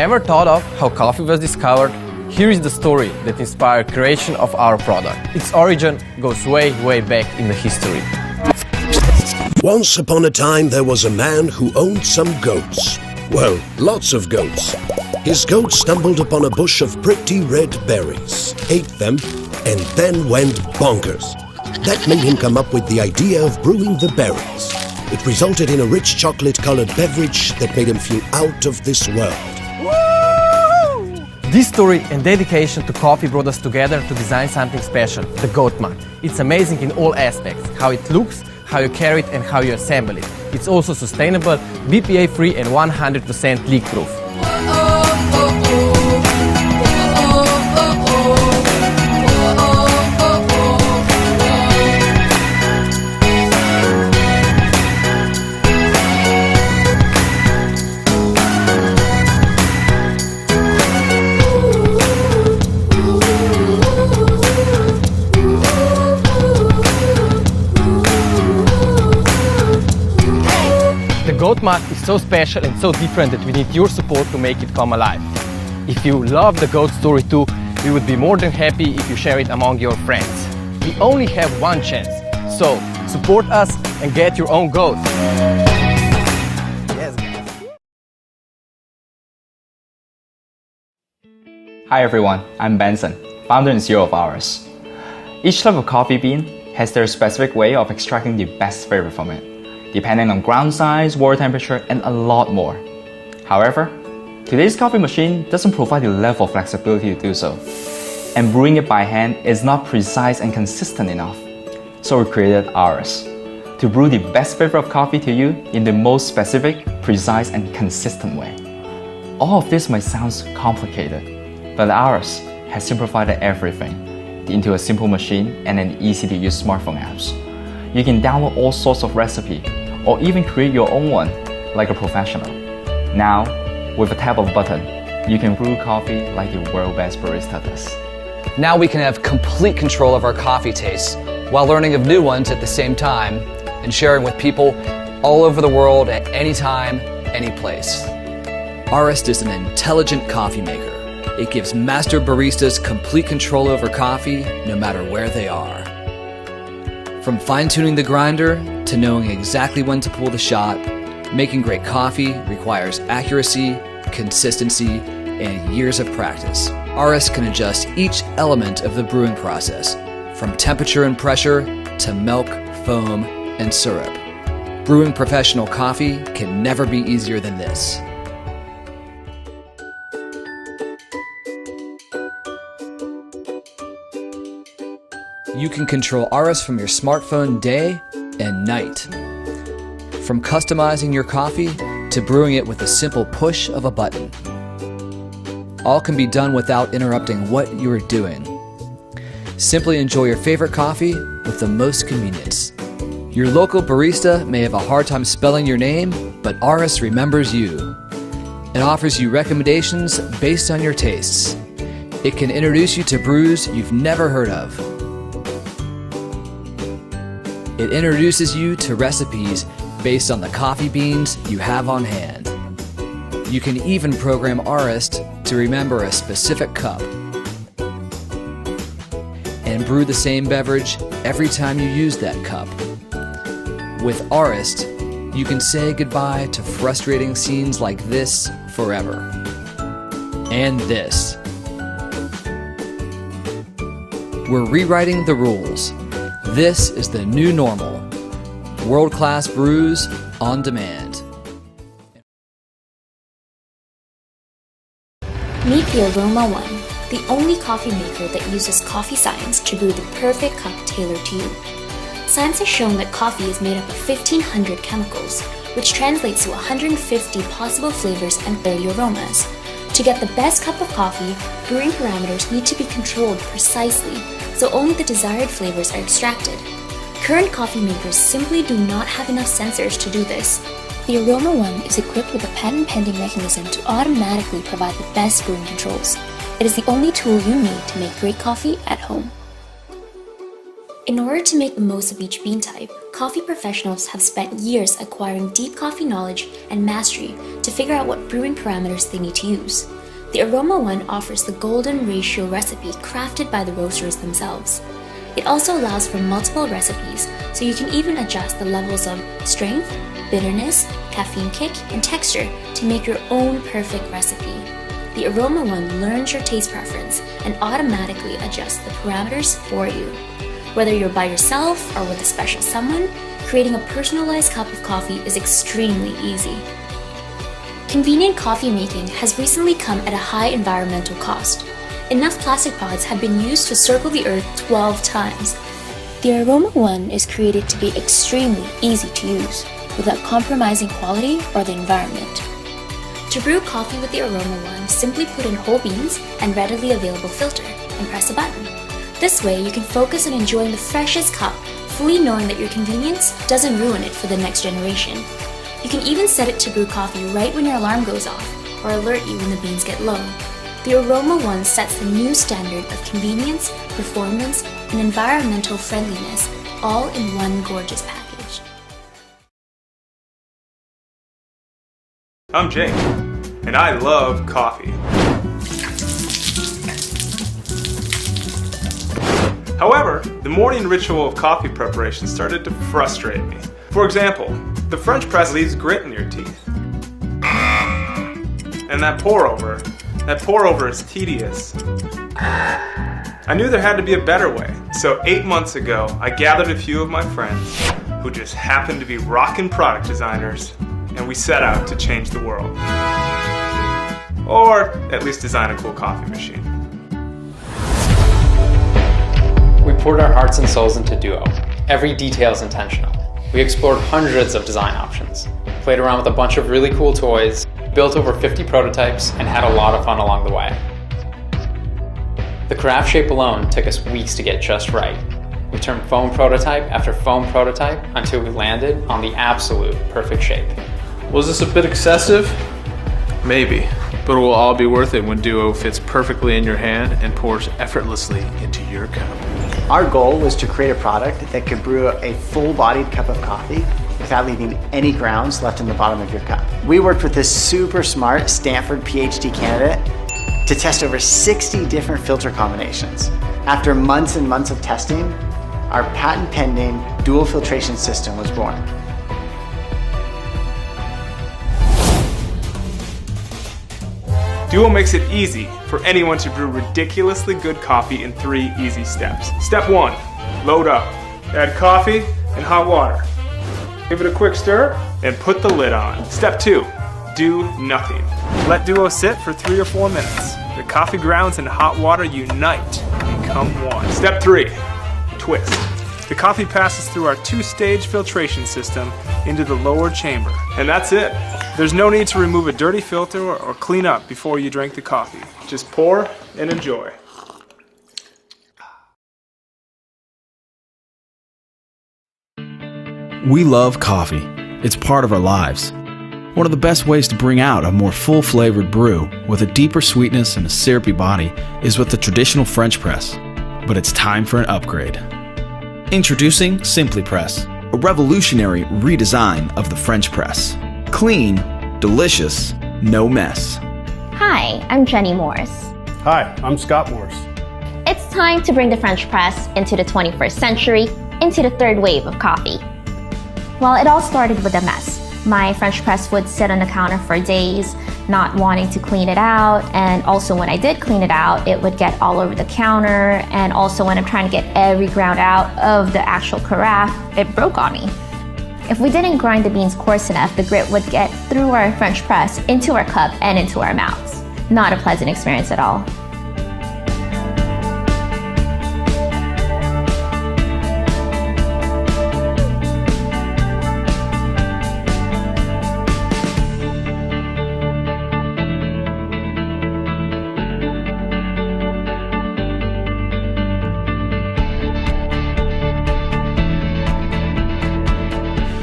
ever thought of how coffee was discovered? Here is the story that inspired creation of our product. Its origin goes way back in the history. Once upon a time there was a man who owned some goats. Well, lots of goats. His goats stumbled upon a bush of pretty red berries, ate them, and then went bonkers. That made him come up with the idea of brewing the berries. It resulted in a rich chocolate-colored beverage that made him feel out of this world. Woo! This story and dedication to coffee brought us together to design something special, the Goat Mat. It's amazing in all aspects, how it looks, how you carry it and how you assemble it. It's also sustainable, BPA-free and 100% leak-proof. The Goat Mat is so special and so different that we need your support to make it come alive. If you love the goat story too, we would be more than happy if you share it among your friends. We only have one chance, so support us and get your own goat. Yes, guys. Hi everyone, I'm Benson, founder and CEO of Aris. Each type of coffee bean has their specific way of extracting the best flavor from it, depending on ground size, water temperature, and a lot more. However, today's coffee machine doesn't provide the level of flexibility to do so, and brewing it by hand is not precise and consistent enough. So we created Aris to brew the best flavor of coffee to you in the most specific, precise, and consistent way. All of this might sound complicated, but Aris has simplified everything into a simple machine and an easy-to-use smartphone apps. You can download all sorts of recipes, or even create your own one like a professional. Now, with a tap of a button, you can brew coffee like the world's best barista does. Now we can have complete control of our coffee tastes while learning of new ones at the same time and sharing with people all over the world at any time, any place. Arist is an intelligent coffee maker. It gives master baristas complete control over coffee no matter where they are. From fine-tuning the grinder to knowing exactly when to pull the shot, making great coffee requires accuracy, consistency, and years of practice. Aris can adjust each element of the brewing process, from temperature and pressure to milk, foam, and syrup. Brewing professional coffee can never be easier than this. You can control Aris from your smartphone day and night. From customizing your coffee to brewing it with a simple push of a button. All can be done without interrupting what you are doing. Simply enjoy your favorite coffee with the most convenience. Your local barista may have a hard time spelling your name, but Aris remembers you. It offers you recommendations based on your tastes. It can introduce you to brews you've never heard of. It introduces you to recipes based on the coffee beans you have on hand. You can even program Arist to remember a specific cup and brew the same beverage every time you use that cup. With Arist, you can say goodbye to frustrating scenes like this forever. And this. We're rewriting the rules. This is the new normal. World-class brews on demand. Meet the Aroma One, the only coffee maker that uses coffee science to brew the perfect cup tailored to you. Science has shown that coffee is made up of 1,500 chemicals, which translates to 150 possible flavors and 30 aromas. To get the best cup of coffee, brewing parameters need to be controlled precisely, so only the desired flavors are extracted. Current coffee makers simply do not have enough sensors to do this. The Aroma One is equipped with a patent-pending mechanism to automatically provide the best brewing controls. It is the only tool you need to make great coffee at home. In order to make the most of each bean type, coffee professionals have spent years acquiring deep coffee knowledge and mastery to figure out what brewing parameters they need to use. The Aroma One offers the golden ratio recipe crafted by the roasters themselves. It also allows for multiple recipes, so you can even adjust the levels of strength, bitterness, caffeine kick, and texture to make your own perfect recipe. The Aroma One learns your taste preference and automatically adjusts the parameters for you. Whether you're by yourself or with a special someone, creating a personalized cup of coffee is extremely easy. Convenient coffee making has recently come at a high environmental cost. Enough plastic pods have been used to circle the earth 12 times. The Aroma One is created to be extremely easy to use, without compromising quality or the environment. To brew coffee with the Aroma One, simply put in whole beans and readily available filter and press a button. This way, you can focus on enjoying the freshest cup, fully knowing that your convenience doesn't ruin it for the next generation. You can even set it to brew coffee right when your alarm goes off, or alert you when the beans get low. The Aroma One sets the new standard of convenience, performance, and environmental friendliness, all in one gorgeous package. I'm Jake, and I love coffee. However, the morning ritual of coffee preparation started to frustrate me. For example, the French press leaves grit in your teeth. And that pour over is tedious. I knew there had to be a better way, so 8 months ago, I gathered a few of my friends who just happened to be rockin' product designers, and we set out to change the world. Or at least design a cool coffee machine. We poured our hearts and souls into Duo. Every detail is intentional. We explored hundreds of design options, played around with a bunch of really cool toys, built over 50 prototypes, and had a lot of fun along the way. The carafe shape alone took us weeks to get just right. We turned foam prototype after foam prototype until we landed on the absolute perfect shape. Was this a bit excessive? Maybe, but it will all be worth it when Duo fits perfectly in your hand and pours effortlessly into your cup. Our goal was to create a product that could brew a full-bodied cup of coffee without leaving any grounds left in the bottom of your cup. We worked with this super smart Stanford PhD candidate to test over 60 different filter combinations. After months and months of testing, our patent-pending dual filtration system was born. Duo makes it easy for anyone to brew ridiculously good coffee in 3 easy steps. Step 1, load up. Add coffee and hot water. Give it a quick stir and put the lid on. Step 2, do nothing. Let Duo sit for 3 or 4 minutes. The coffee grounds and hot water unite and become one. Step 3, twist. The coffee passes through our 2-stage filtration system into the lower chamber. And that's it. There's no need to remove a dirty filter or clean up before you drink the coffee. Just pour and enjoy. We love coffee. It's part of our lives. One of the best ways to bring out a more full-flavored brew with a deeper sweetness and a syrupy body is with the traditional French press. But it's time for an upgrade. Introducing SimplyPress, a revolutionary redesign of the French press. Clean, delicious, no mess. Hi, I'm Jenny Morse. Hi, I'm Scott Morse. It's time to bring the French press into the 21st century, into the third wave of coffee. Well, it all started with a mess. My French press would sit on the counter for days, not wanting to clean it out, and also when I did clean it out, it would get all over the counter, and also when I'm trying to get every ground out of the actual carafe, it broke on me. If we didn't grind the beans coarse enough, the grit would get through our French press, into our cup, and into our mouths. Not a pleasant experience at all.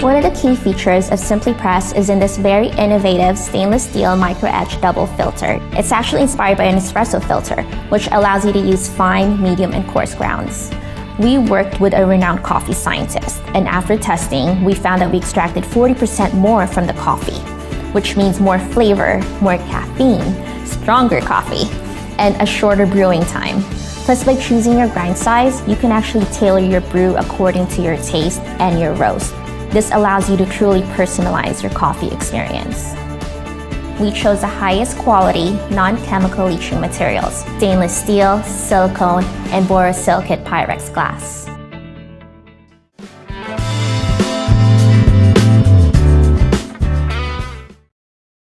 One of the key features of SimplyPress is in this very innovative stainless steel micro-etch double filter. It's actually inspired by an espresso filter, which allows you to use fine, medium, and coarse grounds. We worked with a renowned coffee scientist, and after testing, we found that we extracted 40% more from the coffee, which means more flavor, more caffeine, stronger coffee, and a shorter brewing time. Plus, by choosing your grind size, you can actually tailor your brew according to your taste and your roast. This allows you to truly personalize your coffee experience. We chose the highest quality, non-chemical leaching materials: stainless steel, silicone, and borosilicate Pyrex glass.